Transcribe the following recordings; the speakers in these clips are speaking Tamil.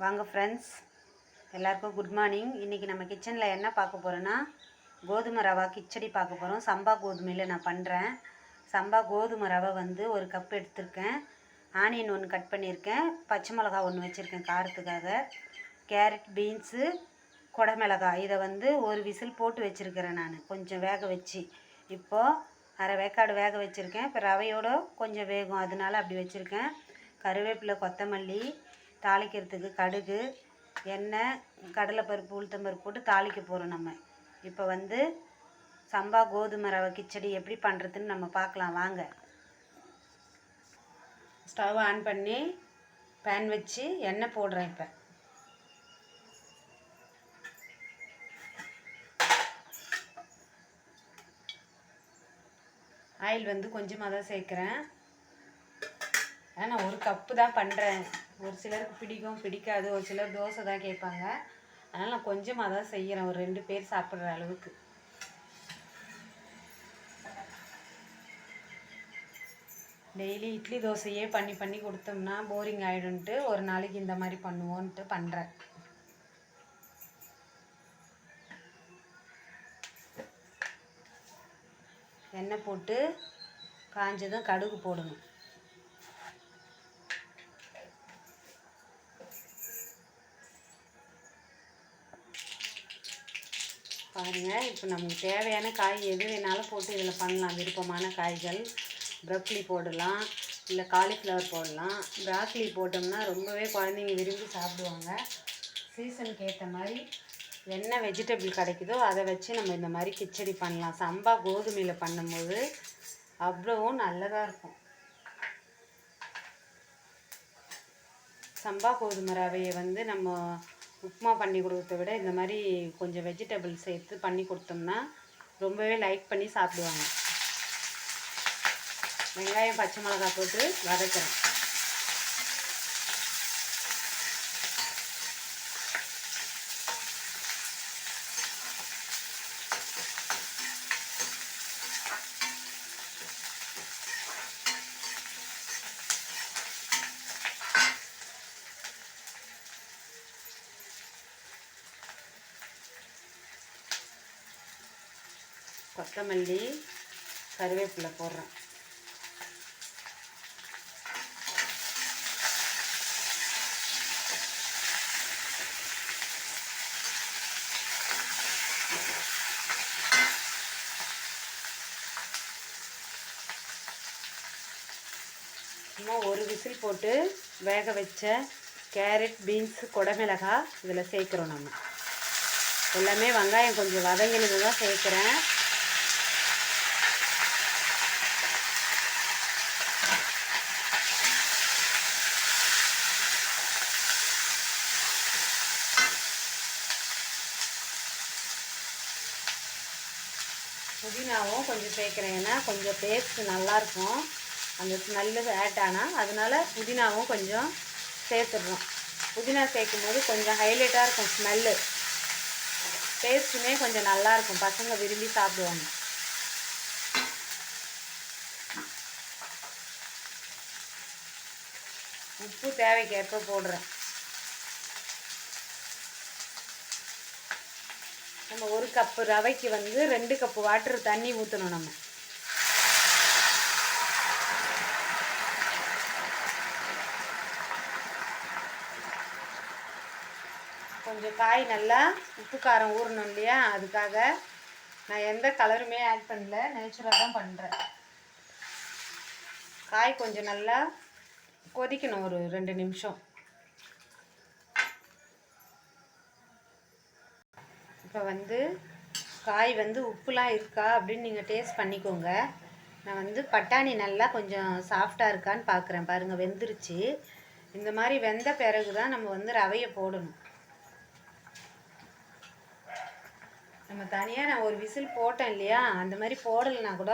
வாங்க ஃப்ரெண்ட்ஸ், எல்லாருக்கும் குட் மார்னிங். இன்றைக்கி நம்ம கிச்சனில் என்ன பார்க்க போகிறோன்னா, கோதுமை ரவா கிச்சடி பார்க்க போகிறோம். சம்பா கோதுமையில் நான் பண்ணுறேன். சம்பா கோதுமை ரவை வந்து ஒரு கப் எடுத்திருக்கேன். ஆனியன் ஒன்று கட் பண்ணியிருக்கேன். பச்சை மிளகா ஒன்று வச்சுருக்கேன் காரத்துக்காக. கேரட், பீன்ஸு, குடமிளகாய் இதை வந்து ஒரு விசில் போட்டு வச்சுருக்கிறேன். நான் கொஞ்சம் வேக வச்சு இப்போது அரை வேக்காடு வேக வச்சுருக்கேன். இப்போ ரவையோடு கொஞ்சம் வேகும், அதனால அப்படி வச்சுருக்கேன். கருவேப்பிலை, கொத்தமல்லி, தாளிக்கிறதுக்கு கடுகு, எண்ணெய், கடலைப்பருப்பு, உளுத்தம்பருப்பு போட்டு தாளிக்க போகிறோம் நம்ம. இப்போ வந்து சம்பா கோதுமை ரவை கிச்சடி எப்படி பண்ணுறதுன்னு நம்ம பார்க்கலாம் வாங்க. ஸ்டவ் ஆன் பண்ணி பேன் வச்சு எண்ணெய் போடுறேன். இப்போ ஆயில் வந்து கொஞ்சமாக தான் சேர்க்குறேன். நான் ஒரு கப்பு தான் பண்ணுறேன். ஒரு சிலருக்கு பிடிக்கும், பிடிக்காது. ஒரு சிலர் தோசை தான் கேட்பாங்க. அதனால் நான் கொஞ்சமாக தான் செய்கிறேன், ஒரு 2 பேர் சாப்பிட்ற அளவுக்கு. டெய்லி இட்லி தோசையே பண்ணி பண்ணி கொடுத்தோம்னா போரிங் ஆகிடும்ன்ட்டு ஒரு நாளைக்கு இந்த மாதிரி பண்ணுவோன்ட்டு பண்ணுறேன். எண்ணெய் போட்டு காஞ்சதும் கடுகு போடணும். பாருங்கள், இப்போ நமக்கு தேவையான காய் எது வேணாலும் போட்டு இதில் பண்ணலாம். விருப்பமான காய்கள் ப்ரோக்கலி போடலாம், இல்லை காலிஃப்ளவர் போடலாம். ப்ராக்லி போட்டோம்னா ரொம்பவே குழந்தைங்க விரும்பி சாப்பிடுவாங்க. சீசனுக்கு ஏற்ற மாதிரி என்ன வெஜிடபிள் கிடைக்குதோ அதை வச்சு நம்ம இந்த மாதிரி கிச்சடி பண்ணலாம். சம்பா கோதுமையில் பண்ணும்போது அவ்வளவும் நல்லதாக இருக்கும். சம்பா கோதுமை ரவையை வந்து நம்ம உப்புமா பண்ணி கொடுக்கறத விட இந்த மாதிரி கொஞ்சம் வெஜிடபிள் சேர்த்து பண்ணி கொடுத்தோம்னா ரொம்பவே லைக் பண்ணி சாப்பிடுவாங்க. வெங்காயம், பச்சை மிளகாய் போட்டு வதக்கிறேன். கொத்தமல்லி, கருவேப்பிலை போடுறேன். இன்னும் ஒரு விசில் போட்டு வேக வச்ச கேரட், பீன்ஸு, குடமிளகாய் இதில் சேர்க்குறோம். நம்ம எல்லாமே வெங்காயம் கொஞ்சம் வதங்கினது தான் சேர்க்குறேன். புதினாவும் கொஞ்சம் சேர்க்குறேன், ஏன்னா கொஞ்சம் டேஸ்ட்டு நல்லாயிருக்கும் அந்த ஸ்மெல்லு ஆட் ஆனால். அதனால புதினாவும் கொஞ்சம் சேர்த்துடுறோம். புதினா சேர்க்கும் போது கொஞ்சம் ஹைலைட்டாக இருக்கும் ஸ்மெல்லு, டேஸ்ட்டுமே கொஞ்சம் நல்லாயிருக்கும், பசங்க விரும்பி சாப்பிடுவாங்க. உப்பு தேவைக்கேற்ப போடுறேன். நம்ம ஒரு கப்பு ரவைக்கு வந்து 2 கப்பு வாட்டர் தண்ணி ஊற்றணும். நம்ம கொஞ்சம் காய் நல்லா உப்பு காரம் ஊறணும் இல்லையா, அதுக்காக நான் எந்த கலருமே ஆட் பண்ணல, நேச்சுரலாக தான் பண்ணுறேன். காய் கொஞ்சம் நல்லா கொதிக்கணும், ஒரு 2 நிமிஷம். இப்போ வந்து காய் வந்து உப்புலாம் இருக்கா அப்படின்னு நீங்கள் டேஸ்ட் பண்ணிக்கோங்க. நான் வந்து பட்டாணி நல்லா கொஞ்சம் சாஃப்டாக இருக்கான்னு பார்க்குறேன். பாருங்கள், வெந்துருச்சு. இந்த மாதிரி வெந்த பிறகு தான் நம்ம வந்து ரவையை போடணும். நம்ம தனியாக நான் ஒரு விசில் போட்டேன் இல்லையா, அந்த மாதிரி போடலைன்னா கூட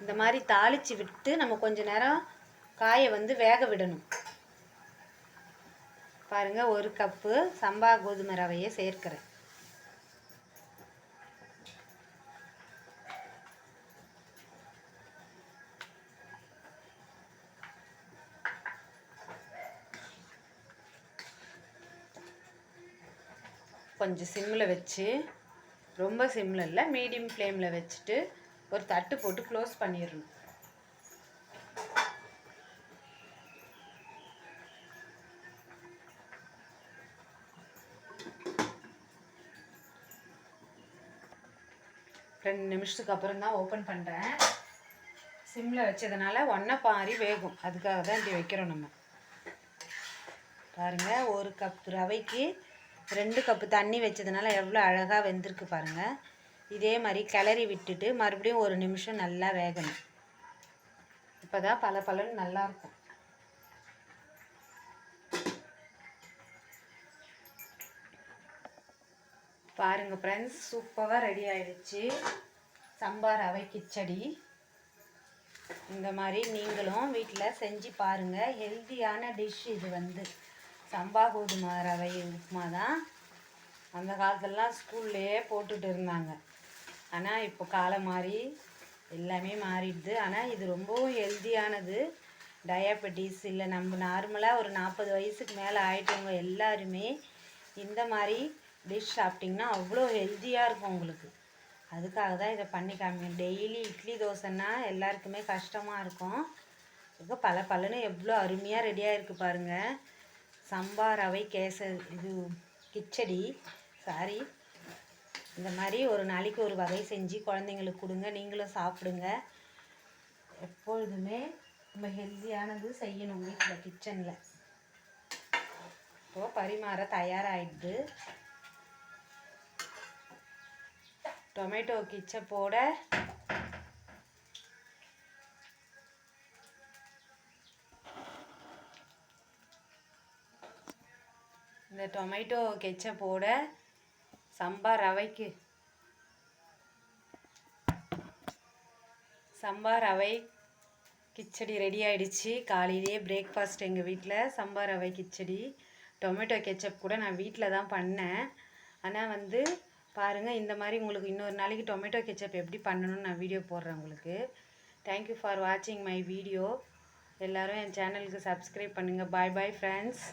இந்த மாதிரி தாளித்து விட்டு நம்ம கொஞ்சம் நேரம் காயை வந்து வேக விடணும். பாருங்கள், ஒரு கப்பு சம்பா கோதுமை ரவையை சேர்க்கிறேன். கொஞ்சம் சிம்மில் வச்சு, ரொம்ப சிம்மில் இல்லை, மீடியம் ஃப்ளேமில் வச்சுட்டு ஒரு தட்டு போட்டு க்ளோஸ் பண்ணிடணும். ரெண்டு நிமிஷத்துக்கு அப்புறம் தான் ஓப்பன் பண்ணுறேன். சிம்மில் வச்சதுனால ஒன்றை பாரி வேகும், அதுக்காக தான் இப்படி வைக்கிறோம் நம்ம. பாருங்கள், ஒரு கப் ரவைக்கு 2 கப்பு தண்ணி வச்சதுனால எவ்வளோ அழகாக வெந்திருக்கு பாருங்கள். இதே மாதிரி கிளறி விட்டுட்டு மறுபடியும் ஒரு நிமிஷம் நல்லா வேகணும். இப்போ தான் பலன்னு நல்லாயிருக்கும். பாருங்கள் ஃப்ரெண்ட்ஸ், சூப்பராக ரெடி ஆகிடுச்சு சம்பா ரவை கிச்சடி. இந்த மாதிரி நீங்களும் வீட்டில் செஞ்சு பாருங்கள். ஹெல்த்தியான டிஷ் இது வந்து சம்பா கோதுமை ரவை உப்புமா தான். அந்த காலத்துலலாம் ஸ்கூல்லையே போட்டுட்டு இருந்தாங்க. ஆனால் இப்போ காலம் மாறி எல்லாமே மாறிடுது. ஆனால் இது ரொம்பவும் ஹெல்த்தியானது. டயபெட்டிஸ் இல்லை நம்ம நார்மலாக ஒரு 40 வயசுக்கு மேலே ஆகிட்டவங்க எல்லாருமே இந்த மாதிரி டிஷ் சாப்பிட்டிங்கன்னா அவ்வளோ ஹெல்த்தியாக இருக்கும் உங்களுக்கு. அதுக்காக தான் இதை பண்ணி காமிங்க. டெய்லி இட்லி தோசைன்னா எல்லாருக்குமே கஷ்டமாக இருக்கும். இப்போ பலன்னு எவ்வளோ அருமையாக ரெடியாக இருக்குது பாருங்கள். சம்பா ரவை இது கிச்சடி சாரி. இந்த மாதிரி ஒரு நாளைக்கு ஒரு வகை செஞ்சு குழந்தைங்களுக்கு கொடுங்க, நீங்களும் சாப்பிடுங்க. எப்பொழுதுமே நம்ம ஹெல்த்தியானது செய்யணும் வீட்டில் கிச்சனில். இப்போது பரிமாற தயாராகிடுது. டொமேட்டோ கெச்சப்போட இந்த டொமேட்டோ கெச்சப்போட சம்பா ரவை கிச்சடி ரெடி ஆகிடுச்சு. காலையிலேயே பிரேக்ஃபாஸ்ட் எங்கள் வீட்டில் சம்பா ரவை கிச்சடி. டொமேட்டோ கெச்சப் கூட நான் வீட்டில் தான் பண்ணேன். ஆனால் வந்து பாருங்கள், இந்த மாதிரி உங்களுக்கு இன்னொரு நாளைக்கு டொமேட்டோ கெச்சப் எப்படி பண்ணணும்னு நான் வீடியோ போடுறேன் உங்களுக்கு. தேங்க்யூ ஃபார் வாட்சிங் மை வீடியோ. எல்லோரும் என் சேனலுக்கு சப்ஸ்கிரைப் பண்ணுங்கள். Bye friends.